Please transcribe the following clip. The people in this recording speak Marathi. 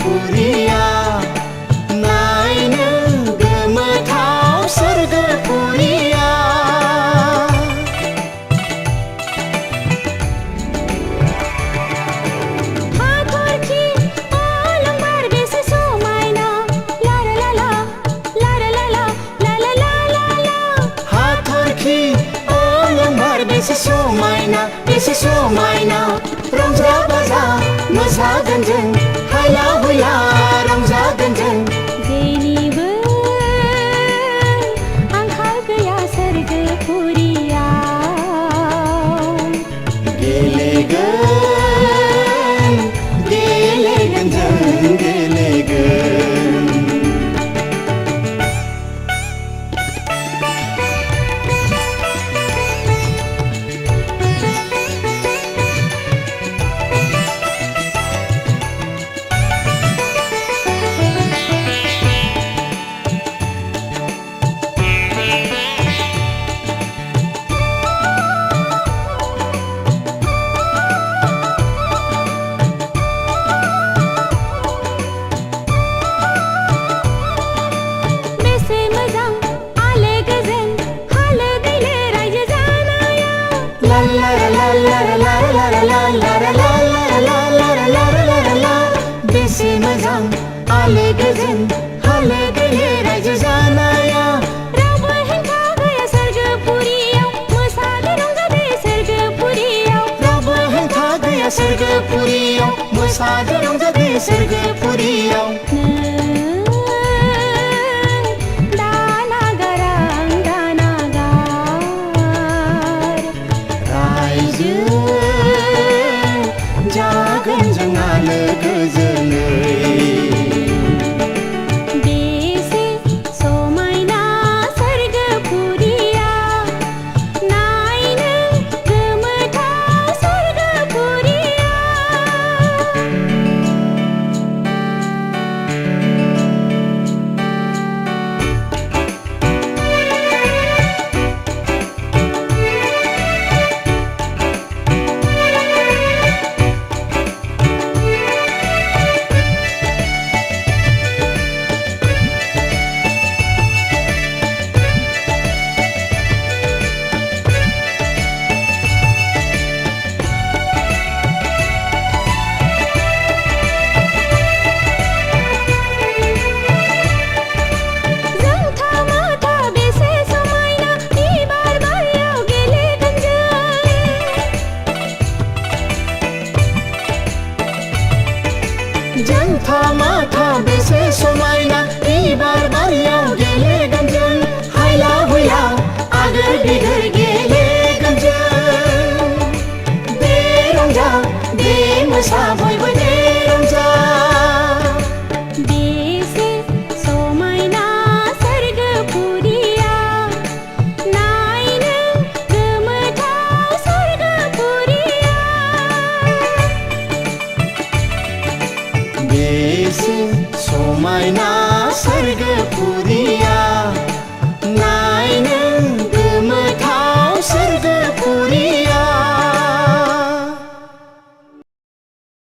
पुरिया नायनो गोमोथाव स्वर्ग पुरिया हाथरखि अलंबार बेसे समायना ला ला ला ला ला ला ला ला ला ला ला हाथरखि अलंबार बेसे समायना रंजा बाजा मोसागोन जों हायला हुइला रंजागोन जों जेनिबो आंखाल गैया स्वर्ग पुरियाव गेलेगोन गेलेगोन जों गेलेगोन बेसे मोजां आलो गोजोन हालो दैलो रायजो जानायाव ला ला ला ला ला ला ला ला ला ला ला ला ला ला ला बेसे मोजां आलो गोजोन हालो दैलो रायजो जानाया रावबो हेंथा गैया स्वर्ग पुरियाव मोसादो रंजादो स्वर्ग पुरियाव रावबो हेंथा गैया स्वर्ग पुरियाव मोसादो रंजादो स्वर्ग पुरियाव